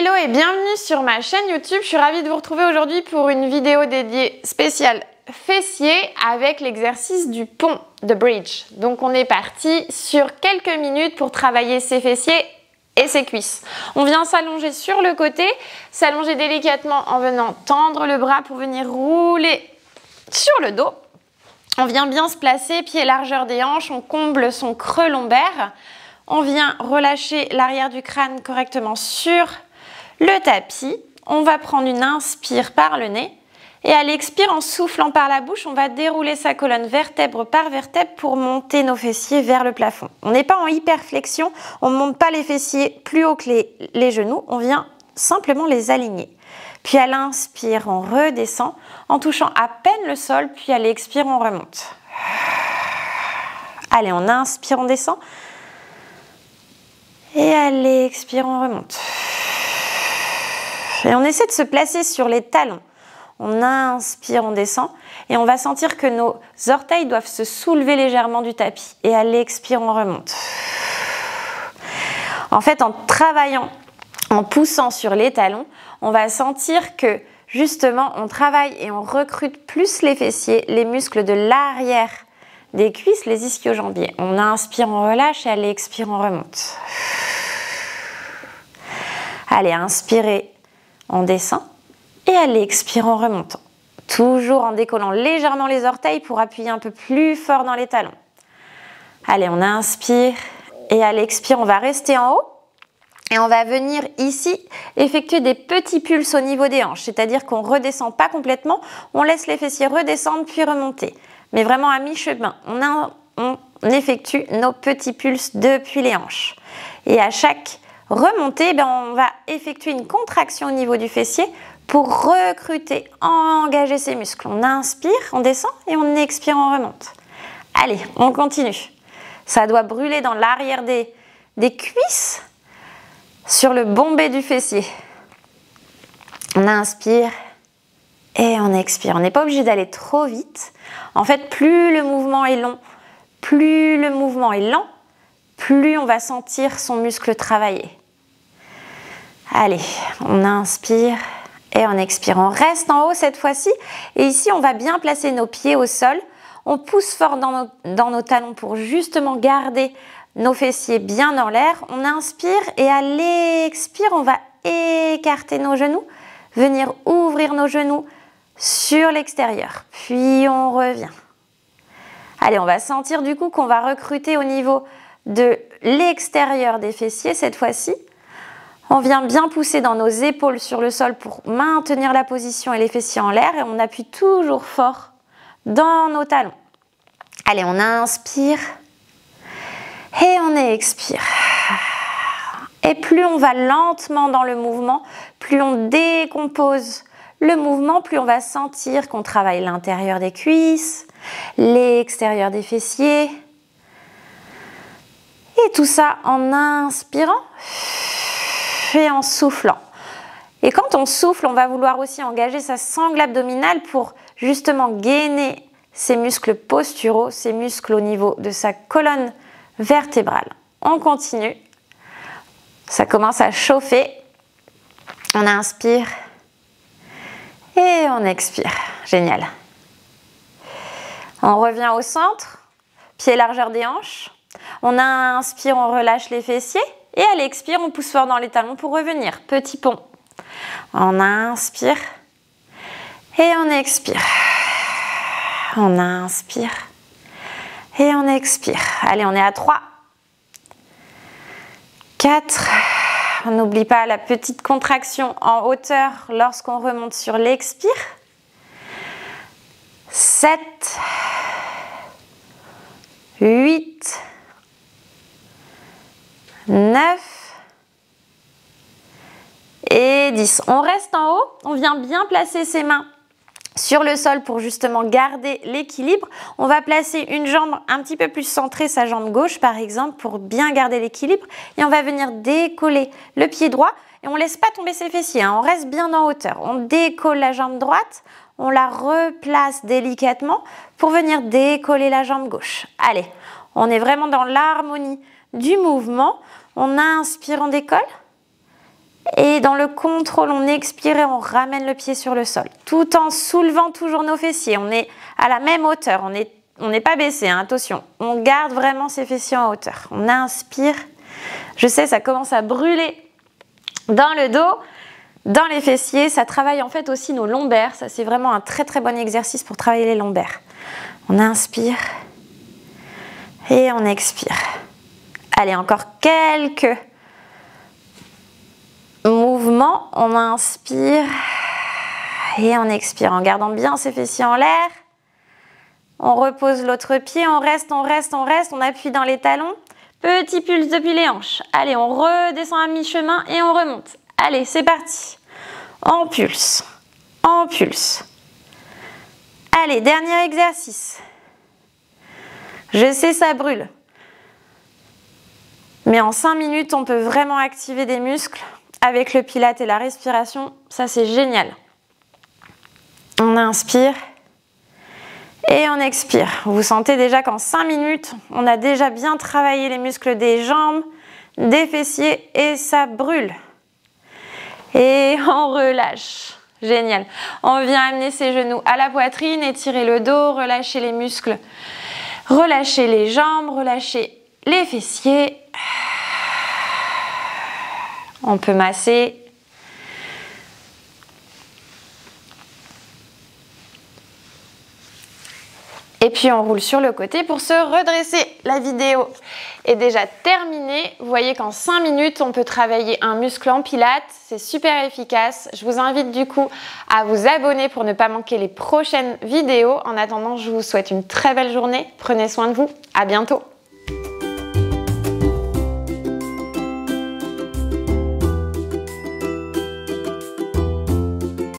Hello et bienvenue sur ma chaîne YouTube. Je suis ravie de vous retrouver aujourd'hui pour une vidéo dédiée spéciale fessiers avec l'exercice du pont de bridge. Donc on est parti sur quelques minutes pour travailler ses fessiers et ses cuisses. On vient s'allonger sur le côté, s'allonger délicatement en venant tendre le bras pour venir rouler sur le dos. On vient bien se placer, pied largeur des hanches, on comble son creux lombaire. On vient relâcher l'arrière du crâne correctement sur le tapis. On va prendre une inspire par le nez et à l'expire, en soufflant par la bouche, on va dérouler sa colonne vertèbre par vertèbre pour monter nos fessiers vers le plafond. On n'est pas en hyperflexion, on ne monte pas les fessiers plus haut que les genoux, on vient simplement les aligner. Puis à l'inspire, on redescend en touchant à peine le sol, puis à l'expire, on remonte. Allez, on inspire, on descend. Et à l'expire, on remonte. Et on essaie de se placer sur les talons. On inspire, on descend. Et on va sentir que nos orteils doivent se soulever légèrement du tapis. Et à l'expire, on remonte. En fait, en travaillant, en poussant sur les talons, on va sentir que justement, on travaille et on recrute plus les fessiers, les muscles de l'arrière des cuisses, les ischio-jambiers. On inspire, on relâche et à l'expire, on remonte. Allez, inspirez, on descend et à l'expire, on remonte. Toujours en décollant légèrement les orteils pour appuyer un peu plus fort dans les talons. Allez, on inspire et à l'expire, on va rester en haut et on va venir ici effectuer des petits pulses au niveau des hanches, c'est-à-dire qu'on ne redescend pas complètement, on laisse les fessiers redescendre puis remonter. Mais vraiment à mi-chemin, on effectue nos petits pulses depuis les hanches. Et à chaque remontée, on va effectuer une contraction au niveau du fessier pour recruter, engager ses muscles. On inspire, on descend et on expire, on remonte. Allez, on continue. Ça doit brûler dans l'arrière des cuisses sur le bombé du fessier. On inspire et on expire. On n'est pas obligé d'aller trop vite. En fait, plus le mouvement est long, plus le mouvement est lent, plus on va sentir son muscle travailler. Allez, on inspire et on expire. On reste en haut cette fois-ci. Et ici, on va bien placer nos pieds au sol. On pousse fort dans nos talons pour justement garder nos fessiers bien en l'air. On inspire et à l'expire, on va écarter nos genoux, venir ouvrir nos genoux sur l'extérieur. Puis on revient. Allez, on va sentir du coup qu'on va recruter au niveau de l'extérieur des fessiers cette fois-ci. On vient bien pousser dans nos épaules sur le sol pour maintenir la position et les fessiers en l'air et on appuie toujours fort dans nos talons. Allez, on inspire et on expire. Et plus on va lentement dans le mouvement, plus on décompose le mouvement, plus on va sentir qu'on travaille l'intérieur des cuisses, l'extérieur des fessiers. Et tout ça en inspirant et en soufflant. Et quand on souffle, on va vouloir aussi engager sa sangle abdominale pour justement gainer ses muscles posturaux, ses muscles au niveau de sa colonne vertébrale. On continue. Ça commence à chauffer. On inspire et on expire. Génial. On revient au centre, pied largeur des hanches. On inspire, on relâche les fessiers. Et à l'expire, on pousse fort dans les talons pour revenir. Petit pont. On inspire et on expire. On inspire et on expire. Allez, on est à 3, 4. On n'oublie pas la petite contraction en hauteur lorsqu'on remonte sur l'expire. 7, 8, 9 et 10. On reste en haut, on vient bien placer ses mains sur le sol pour justement garder l'équilibre. On va placer une jambe un petit peu plus centrée, sa jambe gauche par exemple, pour bien garder l'équilibre. Et on va venir décoller le pied droit et on ne laisse pas tomber ses fessiers, hein. On reste bien en hauteur. On décolle la jambe droite, on la replace délicatement pour venir décoller la jambe gauche. Allez, on est vraiment dans l'harmonie du mouvement. On inspire, on décolle Et dans le contrôle, on expire et on ramène le pied sur le sol, tout en soulevant toujours nos fessiers. On est à la même hauteur, on n'est pas baissé, hein, attention. On garde vraiment ses fessiers en hauteur. On inspire. Je sais, ça commence à brûler dans le dos, dans les fessiers. Ça travaille en fait aussi nos lombaires. Ça, c'est vraiment un très très bon exercice pour travailler les lombaires. On inspire et on expire. Allez, encore quelques mouvements. On inspire et on expire en gardant bien ses fessiers en l'air. On repose l'autre pied, on reste, on appuie dans les talons. Petit pulse depuis les hanches. Allez, on redescend à mi-chemin et on remonte. Allez, c'est parti. On pulse, on pulse. Allez, dernier exercice. Je sais, ça brûle. Mais en 5 minutes, on peut vraiment activer des muscles avec le pilate et la respiration. Ça, c'est génial. On inspire et on expire. Vous sentez déjà qu'en 5 minutes, on a déjà bien travaillé les muscles des jambes, des fessiers et ça brûle. Et on relâche. Génial. On vient amener ses genoux à la poitrine, étirer le dos, relâcher les muscles, relâcher les jambes, relâcher les fessiers. On peut masser. Et puis on roule sur le côté pour se redresser. La vidéo est déjà terminée. Vous voyez qu'en 5 minutes, on peut travailler un muscle en pilates. C'est super efficace. Je vous invite du coup à vous abonner pour ne pas manquer les prochaines vidéos. En attendant, je vous souhaite une très belle journée. Prenez soin de vous. À bientôt.